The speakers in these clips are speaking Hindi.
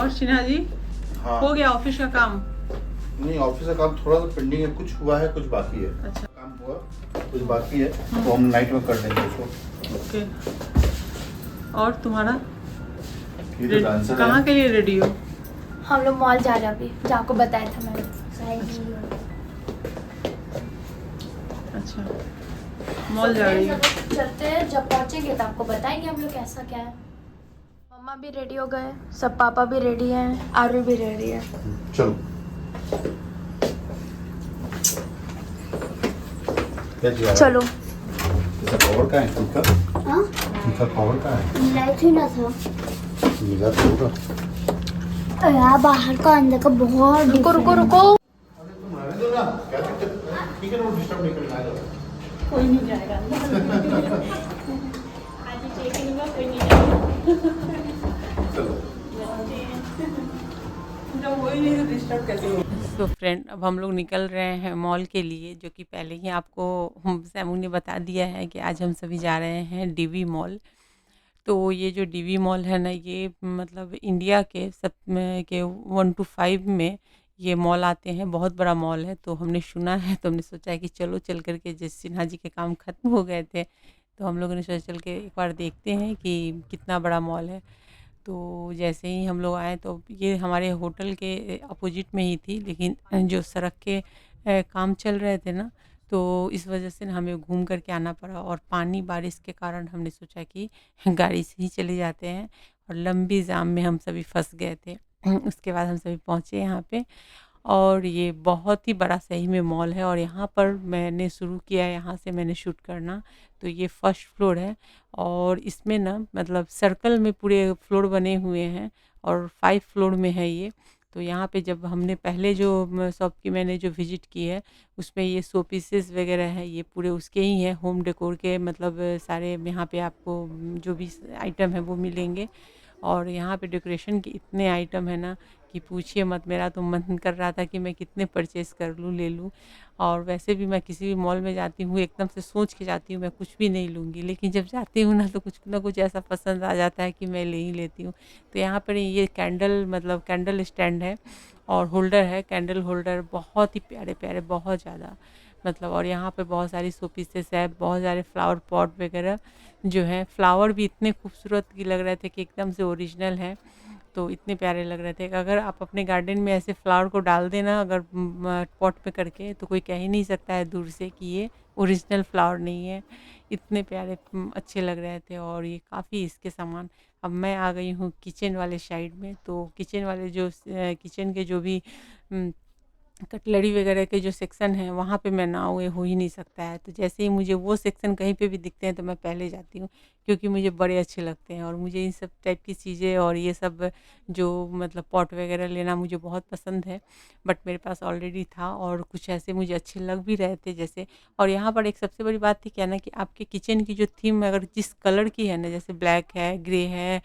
और सिन्हा जी, हाँ। हो गया ऑफिस का काम? नहीं, ऑफिस का काम थोड़ा सा पेंडिंग है, कुछ हुआ है कुछ बाकी है। अच्छा। काम हुआ कुछ बाकी है तो हम नाइट में कर देंगे उसको। ओके। और तुम्हारा ये जो डांसर कहाँ है के लिए रेडी हो? हम लोग मॉल जा रहे हैं अभी, जो आपको बताया था मैंने। अच्छा, मॉल जा रही हो? चलते हैं, जब पहुंचेंगे तो आपको बताएंगे हम लोग कैसा क्या है। मम्मा भी रेडी हो गए, सब पापा भी रेडी हैं, आरू भी रेडी है। चलो। क्या जी आ रहा है? चलो। इसका कवर का है इनका? हाँ? इनका कवर का है? लाइट ही ना था। मिला तो होगा। यार बाहर का अंदर का बहुत। रुको रुको रुको। अरे तुम रहने दो ना, क्या दिक्कत है? ठीक है ना, वो डिस्टर्ब नहीं करना है। कोई नहीं जाएगा। आज ही चेक लूँगा, कोई नहीं जाएगा। चलो। जब वही नहीं तो डिस्टर्ब कैसे हो? तो फ्रेंड, अब हम लोग निकल रहे हैं मॉल के लिए, जो कि पहले ही आपको सैमू ने बता दिया है कि आज हम सभी जा रहे हैं डीवी मॉल। तो ये जो डीवी मॉल है ना, ये मतलब इंडिया के सब में के 1 to 5 में ये मॉल आते हैं। बहुत बड़ा मॉल है, तो हमने सुना है, तो हमने सोचा है कि चलो चल कर के, जिस सिन्हा जी के काम ख़त्म हो गए थे तो हम लोगों ने सोचा चल के एक बार देखते हैं कि कितना बड़ा मॉल है। तो जैसे ही हम लोग आए तो ये हमारे होटल के अपोजिट में ही थी, लेकिन जो सड़क के काम चल रहे थे ना, तो इस वजह से ना हमें घूम कर के आना पड़ा, और पानी बारिश के कारण हमने सोचा कि गाड़ी से ही चले जाते हैं, और लंबी जाम में हम सभी फंस गए थे। उसके बाद हम सभी पहुँचे यहाँ पे, और ये बहुत ही बड़ा सही में मॉल है, और यहाँ पर मैंने शुरू किया, यहाँ से मैंने शूट करना। तो ये फर्स्ट फ्लोर है, और इसमें ना मतलब सर्कल में पूरे फ्लोर बने हुए हैं, और 5 फ्लोर में है ये। तो यहाँ पे जब हमने पहले जो शॉप की मैंने जो विज़िट की है, उसमें ये शो पीसेस वगैरह हैं, ये पूरे उसके ही हैं, होम डेकोर के, मतलब सारे यहाँ पे आपको जो भी आइटम है वो मिलेंगे। और यहाँ पे डेकोरेशन के इतने आइटम है ना कि पूछिए मत, मेरा तो मन कर रहा था कि मैं कितने परचेज़ कर लूँ, ले लूँ। और वैसे भी मैं किसी भी मॉल में जाती हूँ, एकदम से सोच के जाती हूँ मैं कुछ भी नहीं लूँगी, लेकिन जब जाती हूँ ना तो कुछ ना कुछ ऐसा पसंद आ जाता है कि मैं ले ही लेती हूँ। तो यहाँ पर ये कैंडल, मतलब कैंडल स्टैंड है, और होल्डर है, कैंडल होल्डर बहुत ही प्यारे-प्यारे, बहुत ज़्यादा मतलब। और यहाँ पे बहुत सारी शो पीसेस है, बहुत सारे फ्लावर पॉट वगैरह जो हैं, फ्लावर भी इतने खूबसूरत की लग रहे थे कि एकदम से ओरिजिनल है। तो इतने प्यारे लग रहे थे कि अगर आप अपने गार्डन में ऐसे फ्लावर को डाल देना अगर पॉट पे करके, तो कोई कह ही नहीं सकता है दूर से कि ये ओरिजिनल फ्लावर नहीं है। इतने प्यारे अच्छे लग रहे थे, और ये काफ़ी इसके सामान। अब मैं आ गई हूँ किचन वाले साइड में, तो किचन वाले जो किचन के जो भी कटलरी वगैरह के जो सेक्शन है, वहाँ पे मैं ना आऊँ, ये हो ही नहीं सकता है। तो जैसे ही मुझे वो सेक्शन कहीं पे भी दिखते हैं तो मैं पहले जाती हूँ, क्योंकि मुझे बड़े अच्छे लगते हैं, और मुझे इन सब टाइप की चीज़ें और ये सब जो मतलब पॉट वगैरह लेना मुझे बहुत पसंद है। बट मेरे पास ऑलरेडी था, और कुछ ऐसे मुझे अच्छे लग भी रहे थे जैसे। और यहाँ पर एक सबसे बड़ी बात थी क्या ना, कि आपके किचन की जो थीम अगर जिस कलर की है ना, जैसे ब्लैक है, ग्रे है,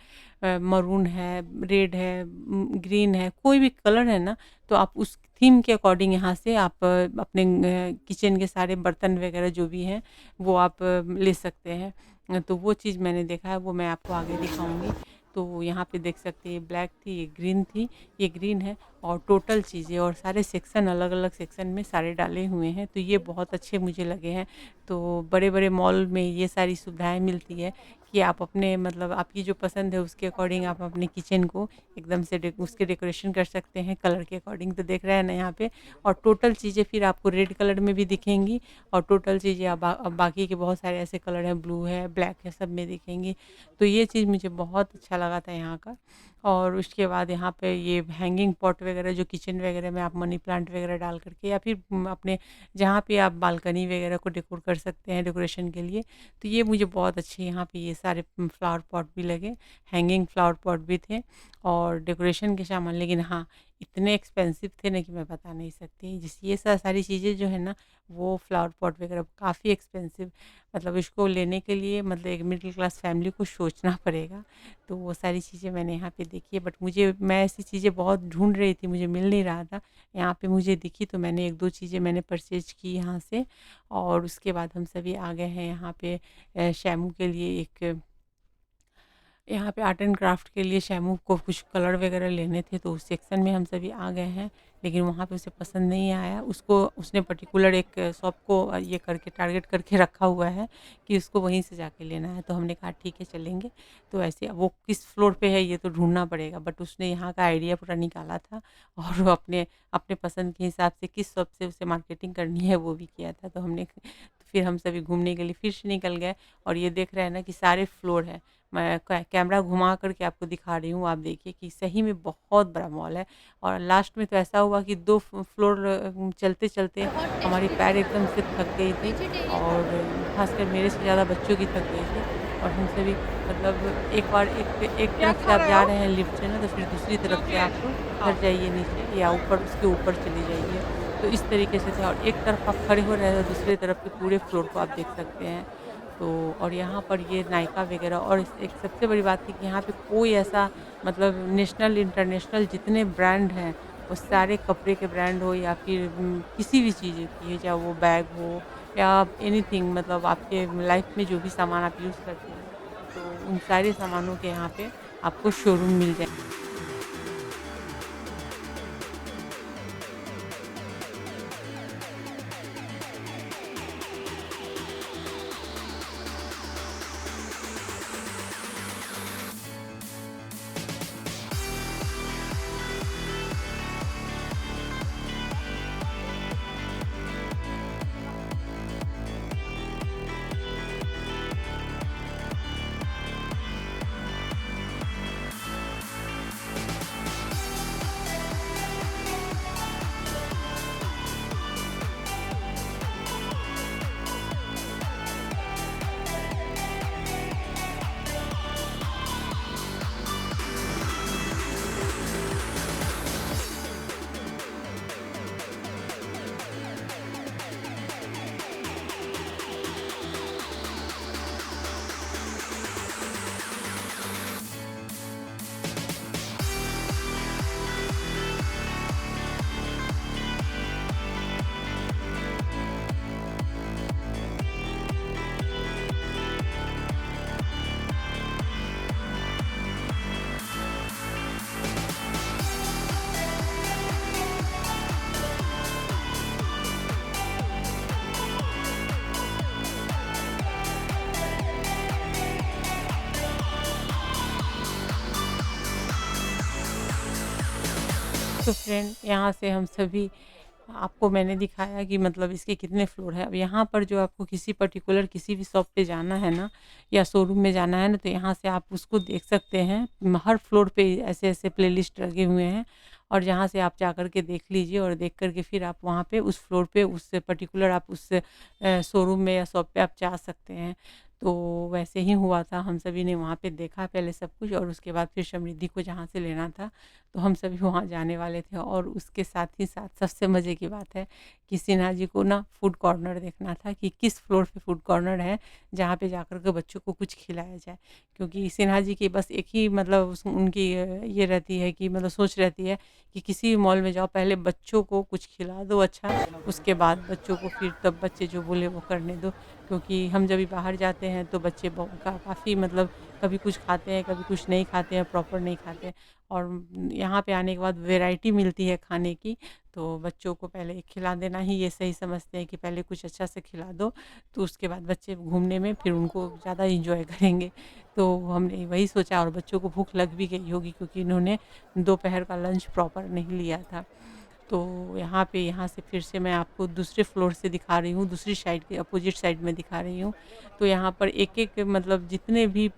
मरून है, रेड है, ग्रीन है, कोई भी कलर है ना, तो आप उस थीम के अकॉर्डिंग यहाँ से आप अपने किचन के सारे बर्तन वगैरह जो भी हैं वो आप ले सकते हैं। तो वो चीज़ मैंने देखा है, वो मैं आपको आगे दिखाऊंगी। तो यहाँ पे देख सकते हैं, ये ब्लैक थी, ये ग्रीन थी, ये ग्रीन है, और टोटल चीज़ें और सारे सेक्शन अलग अलग सेक्शन में सारे डाले हुए हैं, तो ये बहुत अच्छे मुझे लगे हैं। तो बड़े बड़े मॉल में ये सारी सुविधाएं मिलती है कि आप अपने मतलब आपकी जो पसंद है उसके अकॉर्डिंग आप अपने किचन को एकदम से उसके डेकोरेशन कर सकते हैं कलर के अकॉर्डिंग। तो देख रहे हैं ना यहाँ पे, और टोटल चीज़ें फिर आपको रेड कलर में भी दिखेंगी, और टोटल चीज़ें अब बाकी के बहुत सारे ऐसे कलर हैं, ब्लू है, ब्लैक है, सब में दिखेंगी। तो ये चीज़ मुझे बहुत अच्छा लगा था यहाँ का। और उसके बाद यहाँ पे ये हैंगिंग पॉट वगैरह जो किचन वगैरह में आप मनी प्लांट वगैरह डाल करके, या फिर अपने जहाँ पे आप बालकनी वगैरह को डेकोर कर सकते हैं डेकोरेशन के लिए, तो ये मुझे बहुत अच्छे यहाँ पे ये सारे फ्लावर पॉट भी लगे, हैंगिंग फ्लावर पॉट भी थे, और डेकोरेशन के सामान। लेकिन हाँ, इतने एक्सपेंसिव थे ना कि मैं बता नहीं सकती। जिस ये सारी चीज़ें जो है ना, वो फ्लावर पॉट वगैरह काफ़ी एक्सपेंसिव, मतलब इसको लेने के लिए मतलब एक मिडिल क्लास फैमिली को सोचना पड़ेगा। तो वो सारी चीज़ें मैंने यहाँ पे देखी है, बट मैं ऐसी चीज़ें बहुत ढूंढ रही थी, मुझे मिल नहीं रहा था। यहाँ पे मुझे दिखी, तो मैंने 1-2 चीज़ें मैंने परचेज की यहाँ से। और उसके बाद हम सभी आ गए हैं यहाँ पे शैमू के लिए यहाँ पे आर्ट एंड क्राफ्ट के लिए शैमू को कुछ कलर वगैरह लेने थे, तो उस सेक्शन में हम सभी आ गए हैं। लेकिन वहाँ पे उसे पसंद नहीं आया। उसने पर्टिकुलर एक शॉप को ये करके टारगेट करके रखा हुआ है कि उसको वहीं से जाके लेना है। तो हमने कहा ठीक है चलेंगे। तो ऐसे अब वो किस फ्लोर पे है ये तो ढूँढना पड़ेगा, बट उसने यहाँ का आइडिया पूरा निकाला था और वो अपने अपने पसंद के हिसाब से किस शॉप से उसे मार्केटिंग करनी है वो भी किया था। तो फिर हम सभी घूमने के लिए फिर से निकल गए और ये देख रहे हैं ना कि सारे फ्लोर है। मैं कैमरा घुमा करके आपको दिखा रही हूँ, आप देखिए कि सही में बहुत बड़ा मॉल है। और लास्ट में तो ऐसा हुआ कि 2 फ्लोर चलते-चलते हमारी पैर एकदम से थक गई थी और ख़ासकर मेरे से ज़्यादा बच्चों की थक गई थी। और हम सभी मतलब एक बार एक तरफ से आप जा रहे हैं लिफ्ट से ना, तो फिर दूसरी तरफ से आप उतर जाइए नीचे या ऊपर उसके ऊपर चले जाइए। तो इस तरीके से था और एक तरफ आप खड़े हो रहे हैं तो दूसरी तरफ के पूरे फ्लोर को आप देख सकते हैं। तो और यहाँ पर ये नायका वगैरह और एक सबसे बड़ी बात थी कि यहाँ पे कोई ऐसा मतलब नेशनल इंटरनेशनल जितने ब्रांड हैं वो सारे कपड़े के ब्रांड हो या फिर किसी भी चीज़ की, चाहे वो बैग हो या एनीथिंग, मतलब आपके लाइफ में जो भी सामान आप यूज़ करते हैं तो उन सारे सामानों के यहाँ पे आपको शोरूम मिल जाए। तो फ्रेंड यहाँ से हम सभी आपको मैंने दिखाया कि मतलब इसके कितने फ्लोर है। अब यहाँ पर जो आपको किसी पर्टिकुलर किसी भी शॉप पे जाना है ना या शोरूम में जाना है ना, तो यहाँ से आप उसको देख सकते हैं। हर फ्लोर पे ऐसे-ऐसे प्लेलिस्ट लगे हुए हैं और जहाँ से आप जा कर के देख लीजिए और देख कर के फिर आप वहाँ पे उस फ्लोर पे उस पर्टिकुलर आप उस शोरूम में या शॉप पे आप जा सकते हैं। तो वैसे ही हुआ था, हम सभी ने वहाँ पे देखा पहले सब कुछ और उसके बाद फिर समृद्धि को जहाँ से लेना था तो हम सभी वहाँ जाने वाले थे। और उसके साथ ही साथ सबसे मज़े की बात है कि सिन्हा जी को ना फूड कॉर्नर देखना था कि किस फ्लोर पे फूड कॉर्नर है जहाँ पे जाकर के बच्चों को कुछ खिलाया जाए। क्योंकि सिन्हा जी की बस एक ही मतलब उनकी ये रहती है कि मतलब सोच रहती है कि किसी भी मॉल में जाओ पहले बच्चों को कुछ खिला दो अच्छा, उसके बाद बच्चों को फिर तब बच्चे जो बोले वो करने दो। क्योंकि हम जब भी बाहर जाते हैं तो बच्चे काफ़ी मतलब कभी कुछ खाते हैं, कभी कुछ नहीं खाते हैं, प्रॉपर नहीं खाते हैं। और यहाँ पे आने के बाद वैरायटी मिलती है खाने की, तो बच्चों को पहले खिला देना ही ये सही समझते हैं कि पहले कुछ अच्छा से खिला दो, तो उसके बाद बच्चे घूमने में फिर उनको ज़्यादा एंजॉय करेंगे। तो हमने वही सोचा और बच्चों को भूख लग भी गई होगी क्योंकि इन्होंने दोपहर का लंच प्रॉपर नहीं लिया था। तो यहाँ से फिर से मैं आपको दूसरे फ्लोर से दिखा रही हूँ, दूसरी साइड के अपोजिट साइड में दिखा रही हूँ। तो यहाँ पर एक-एक मतलब जितने भी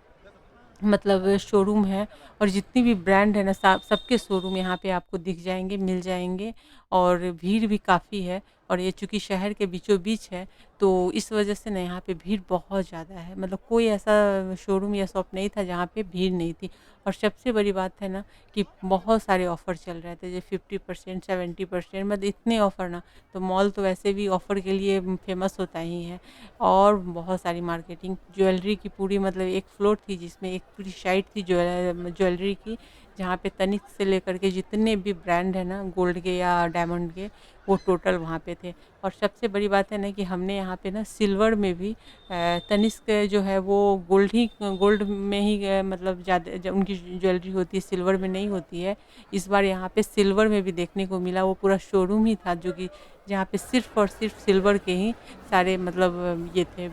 मतलब शोरूम है और जितनी भी ब्रांड है ना सबके शोरूम यहाँ पे आपको दिख जाएँगे, मिल जाएँगे। और भीड़ भी काफ़ी है और ये चूँकि शहर के बीचों-बीच है, तो इस वजह से ना यहाँ पे भीड़ बहुत ज़्यादा है। मतलब कोई ऐसा शोरूम या शॉप नहीं था जहाँ पे भीड़ नहीं थी। और सबसे बड़ी बात है ना कि बहुत सारे ऑफ़र चल रहे थे, जैसे 50% 70% मतलब इतने ऑफ़र ना, तो मॉल तो वैसे भी ऑफ़र के लिए फ़ेमस होता ही है। और बहुत सारी मार्केटिंग ज्वेलरी की पूरी मतलब एक फ्लोर थी जिसमें एक पूरी साइड थी ज्वेलरी की, जहाँ पे तनिष्क से लेकर के जितने भी ब्रांड है ना गोल्ड के या डायमंड के, वो टोटल वहाँ पे थे। और सबसे बड़ी बात है ना कि हमने यहाँ पे ना सिल्वर में भी तनिष्क जो है वो गोल्ड में ही मतलब ज़्यादा उनकी ज्वेलरी होती है, सिल्वर में नहीं होती है। इस बार यहाँ पे सिल्वर में भी देखने को मिला, वो पूरा शोरूम ही था जो कि जहाँ पे सिर्फ और सिर्फ सिल्वर के ही सारे मतलब ये थे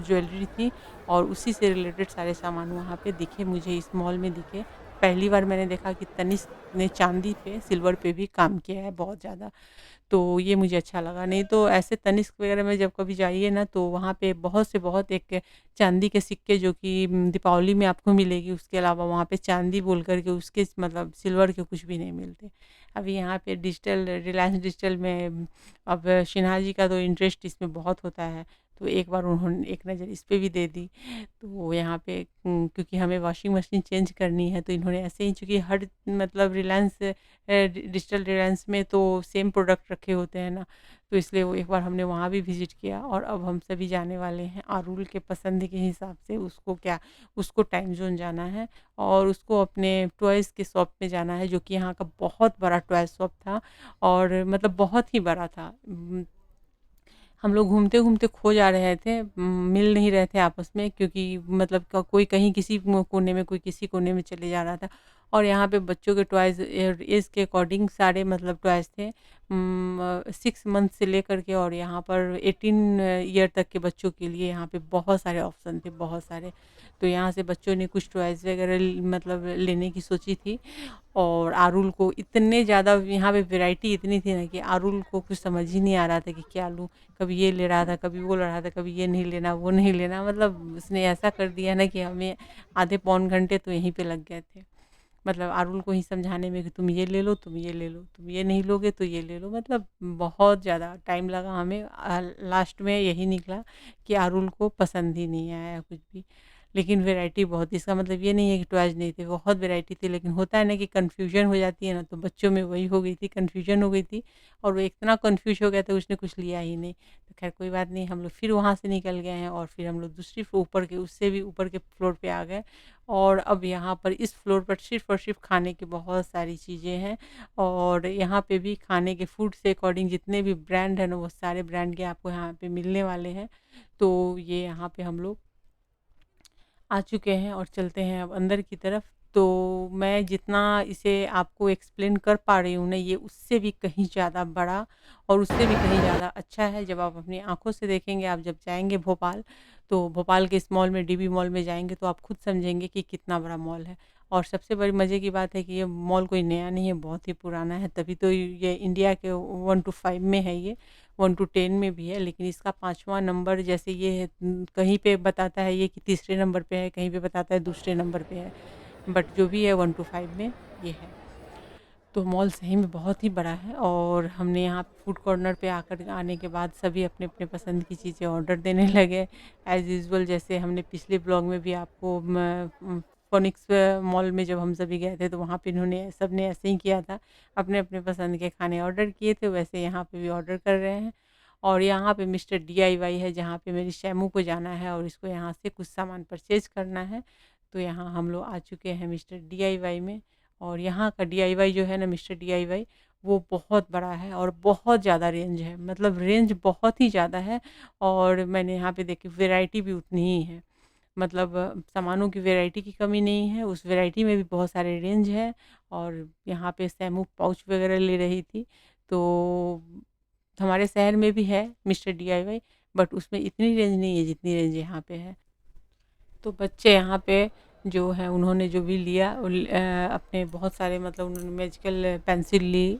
ज्वेलरी थी, और उसी से रिलेटेड सारे सामान वहाँ पे दिखे मुझे, इस मॉल में दिखे। पहली बार मैंने देखा कि तनिष्क ने चांदी पे सिल्वर पे भी काम किया है बहुत ज़्यादा, तो ये मुझे अच्छा लगा। नहीं तो ऐसे तनिष्क वगैरह में जब कभी जाइए ना तो वहाँ पे बहुत से बहुत एक चांदी के सिक्के जो कि दीपावली में आपको मिलेगी, उसके अलावा वहाँ पे चांदी बोल कर के उसके मतलब सिल्वर के कुछ भी नहीं मिलते। अभी यहाँ पे डिजिटल रिलायंस डिजिटल में अब सिन्हा जी का तो इंटरेस्ट इसमें बहुत होता है, तो एक बार उन्होंने एक नज़र इस पे भी दे दी। तो यहाँ पे क्योंकि हमें वॉशिंग मशीन चेंज करनी है, तो इन्होंने ऐसे ही चूँकि हर मतलब रिलायंस डिजिटल रिलायंस में तो सेम प्रोडक्ट रखे होते हैं ना, तो इसलिए वो एक बार हमने वहाँ भी विज़िट किया। और अब हम सभी जाने वाले हैं आरुल के पसंद के हिसाब से, उसको टाइम ज़ोन जाना है और उसको अपने टॉयज़ के शॉप में जाना है, जो कि यहाँ का बहुत बड़ा टॉय शॉप था और मतलब बहुत ही बड़ा था। हम लोग घूमते-घूमते खो जा रहे थे, मिल नहीं रहे थे आपस में, क्योंकि मतलब कोई कहीं किसी कोने में, कोई किसी कोने में चले जा रहा था। और यहाँ पे बच्चों के टॉयज़ एज के अकॉर्डिंग सारे मतलब टॉयज़ थे 6 मंथ से लेकर के, और यहाँ पर 18 ईयर तक के बच्चों के लिए यहाँ पे बहुत सारे ऑप्शन थे, बहुत सारे। तो यहाँ से बच्चों ने कुछ टॉयज़ वगैरह मतलब लेने की सोची थी, और आरुल को इतने ज़्यादा यहाँ पे वैरायटी इतनी थी ना कि आरुल को कुछ समझ ही नहीं आ रहा था कि क्या लूँ। कभी ये ले रहा था, कभी वो ले रहा था, कभी ये नहीं लेना, वो नहीं लेना, मतलब उसने ऐसा कर दिया ना कि हमें आधे पौन घंटे तो यहीं पे लग गए थे। मतलब आरुल को ही समझाने में कि तुम ये ले लो, तुम ये ले लो, तुम ये नहीं लोगे तो ये ले लो, मतलब बहुत ज़्यादा टाइम लगा हमें। लास्ट में यही निकला कि आरुल को पसंद ही नहीं आया कुछ भी। लेकिन वैरायटी बहुत थी, इसका मतलब ये नहीं है कि टॉयज़ नहीं थे, बहुत वैरायटी थी। लेकिन होता है ना कि कन्फ्यूजन हो जाती है ना, तो बच्चों में वही हो गई थी, कन्फ्यूजन हो गई थी, और वो इतना कन्फ्यूज़ हो गया था उसने कुछ लिया ही नहीं। तो खैर कोई बात नहीं, हम लोग फिर वहाँ से निकल गए हैं, और फिर हम लोग दूसरी ऊपर के उससे भी ऊपर के फ्लोर पे आ गए। और अब यहाँ पर इस फ्लोर पर सिर्फ़ और सिर्फ़ खाने की बहुत सारी चीज़ें हैं, और यहाँ पे भी खाने के फूड से अकॉर्डिंग जितने भी ब्रांड हैं ना, वो सारे ब्रांड के आपको यहाँ पे मिलने वाले हैं। तो ये यहाँ पे हम लोग आ चुके हैं और चलते हैं अब अंदर की तरफ। तो मैं जितना इसे आपको एक्सप्लेन कर पा रही हूँ ना, ये उससे भी कहीं ज़्यादा बड़ा और उससे भी कहीं ज़्यादा अच्छा है। जब आप अपनी आँखों से देखेंगे, आप जब जाएँगे भोपाल, तो भोपाल के इस मॉल में, डीबी मॉल में जाएँगे, तो आप खुद समझेंगे कि कितना बड़ा मॉल है। और सबसे बड़ी मज़े की बात है कि ये मॉल कोई नया नहीं है, बहुत ही पुराना है, तभी तो ये इंडिया के 1 to 5 में है ये, 1 to 10 में भी है। लेकिन इसका 5वां नंबर जैसे ये है, कहीं पे बताता है ये कि तीसरे नंबर पे है, कहीं पे बताता है दूसरे नंबर पे है, बट जो भी है 1 to 5 में ये है। तो मॉल सही में बहुत ही बड़ा है, और हमने यहाँ फूड कॉर्नर पे आकर आने के बाद सभी अपने-अपने पसंद की चीज़ें ऑर्डर देने लगे। एज़ यूजुअल जैसे हमने पिछले ब्लॉग में भी आपको फोनिक्स मॉल में जब हम सभी गए थे, तो वहाँ पे इन्होंने सबने ऐसे ही किया था, अपने-अपने पसंद के खाने ऑर्डर किए थे, वैसे यहाँ पे भी ऑर्डर कर रहे हैं। और यहाँ पे मिस्टर डीआईवाई है, जहाँ पे मेरी शैमू को जाना है और इसको यहाँ से कुछ सामान परचेज़ करना है। तो यहाँ हम लोग आ चुके हैं मिस्टर डीआईवाई में। और यहाँ का डीआईवाई जो है ना, मिस्टर डीआईवाई, वो बहुत बड़ा है और बहुत ज़्यादा रेंज है, मतलब रेंज बहुत ही ज़्यादा है। और मैंने यहाँ पे देखी वैरायटी भी उतनी ही है, मतलब सामानों की वैरायटी की कमी नहीं है, उस वैरायटी में भी बहुत सारे रेंज है। और यहाँ पे शैम्पू पाउच वगैरह ले रही थी, तो हमारे शहर में भी है मिस्टर डीआईवाई, बट उसमें इतनी रेंज नहीं है जितनी रेंज यहाँ पे है। तो बच्चे यहाँ पे जो है उन्होंने जो भी लिया अपने बहुत सारे मतलब उन्होंने मैजिकल पेंसिल ली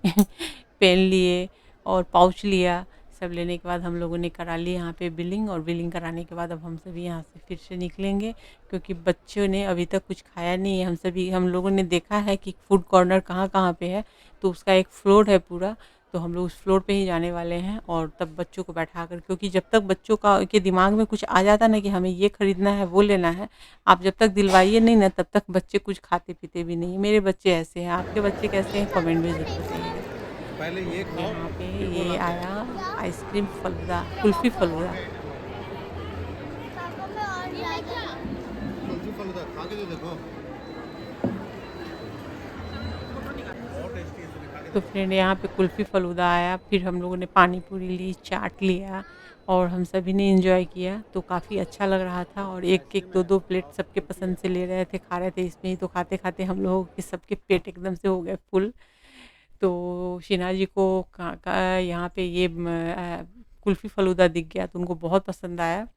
पेन लिए और पाउच लिया। सब लेने के बाद हम लोगों ने करा ली यहाँ पे बिलिंग, और बिलिंग कराने के बाद अब हम सभी यहाँ से फिर से निकलेंगे, क्योंकि बच्चों ने अभी तक कुछ खाया नहीं है। हम लोगों ने देखा है कि फूड कॉर्नर कहाँ-कहाँ पे है, तो उसका एक फ्लोर है पूरा, तो हम लोग उस फ्लोर पे ही जाने वाले हैं। और तब बच्चों को बैठा कर, क्योंकि जब तक बच्चों के दिमाग में कुछ आ जाता ना कि हमें ये खरीदना है, वो लेना है, आप जब तक दिलवाइए नहीं ना, तब तक बच्चे कुछ खाते पीते भी नहीं। मेरे बच्चे ऐसे हैं, आपके बच्चे कैसे हैं, कमेंट में ज़रूर बताइएगा। पहले ये खाओ यहाँ पे फिर वो ये लाते हैं। आया आइसक्रीम फलूदा, कुल्फ़ी फलूदा। कुल्फी फालूदा खा के तो देखो। तो फ्रेंड यहाँ पे कुल्फ़ी फ़ालूदा आया, फिर हम लोगों ने पानी पूरी ली, चाट लिया और हम सभी ने एंजॉय किया। तो काफ़ी अच्छा लग रहा था और एक-एक, 2-2 प्लेट सबके पसंद से ले रहे थे, खा रहे थे इसमें ही। तो खाते-खाते हम लोगों के सबके पेट एकदम से हो गए फुल। तो शीना जी को यहाँ पे ये कुल्फ़ी फ़ालूदा दिख गया तो उनको बहुत पसंद आया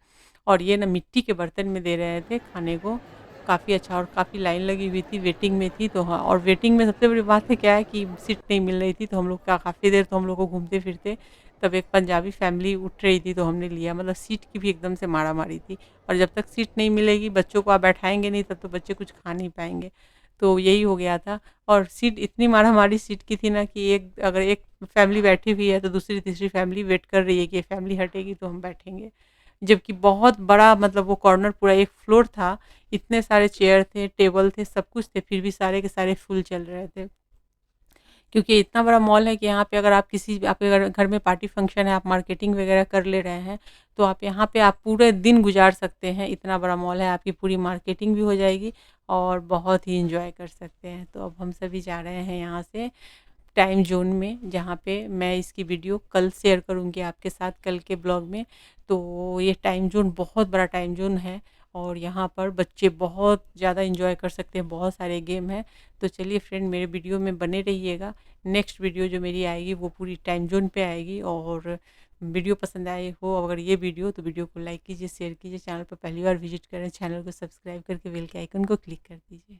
और ये ना मिट्टी के बर्तन में दे रहे थे खाने को। काफ़ी अच्छा और काफ़ी लाइन लगी हुई थी, वेटिंग में थी। तो हाँ, और वेटिंग में सबसे बड़ी बात है क्या है कि सीट नहीं मिल रही थी, तो हम लोग का काफ़ी देर तो हम लोग को घूमते-फिरते तब एक पंजाबी फैमिली उठ रही थी तो हमने लिया। मतलब सीट की भी एकदम से मारा-मारी थी और जब तक सीट नहीं मिलेगी बच्चों को आप बैठाएँगे नहीं तब तो बच्चे कुछ खा नहीं पाएँगे। तो यही हो गया था और सीट इतनी मारा-मारी सीट की थी ना कि अगर एक फैमिली बैठी हुई है तो दूसरी, तीसरी फैमिली वेट कर रही है कि ये फैमिली हटेगी तो हम बैठेंगे। जबकि बहुत बड़ा मतलब वो कॉर्नर पूरा एक फ्लोर था, इतने सारे चेयर थे, टेबल थे, सब कुछ थे, फिर भी सारे के सारे फुल चल रहे थे। क्योंकि इतना बड़ा मॉल है कि यहाँ पे अगर आप किसी आपके घर घर में पार्टी फंक्शन है, आप मार्केटिंग वगैरह कर ले रहे हैं, तो आप यहाँ पे आप पूरे दिन गुजार सकते हैं। इतना बड़ा मॉल है, आपकी पूरी मार्केटिंग भी हो जाएगी और बहुत ही एंजॉय कर सकते हैं। तो अब हम सभी जा रहे हैं यहाँ से टाइम ज़ोन में, जहाँ पे मैं इसकी वीडियो कल शेयर करूँगी आपके साथ कल के ब्लॉग में। तो ये टाइम ज़ोन बहुत बड़ा टाइम ज़ोन है और यहाँ पर बच्चे बहुत ज़्यादा एंजॉय कर सकते हैं, बहुत सारे गेम हैं। तो चलिए फ्रेंड मेरे वीडियो में बने रहिएगा। नेक्स्ट वीडियो जो मेरी आएगी वो पूरी टाइम ज़ोन पे आएगी और वीडियो पसंद आई हो अगर ये वीडियो तो वीडियो को लाइक कीजिए, शेयर कीजिए। चैनल पर पहली बार विज़िट करें, चैनल को सब्सक्राइब करके बेल के आइकन को क्लिक कर दीजिए।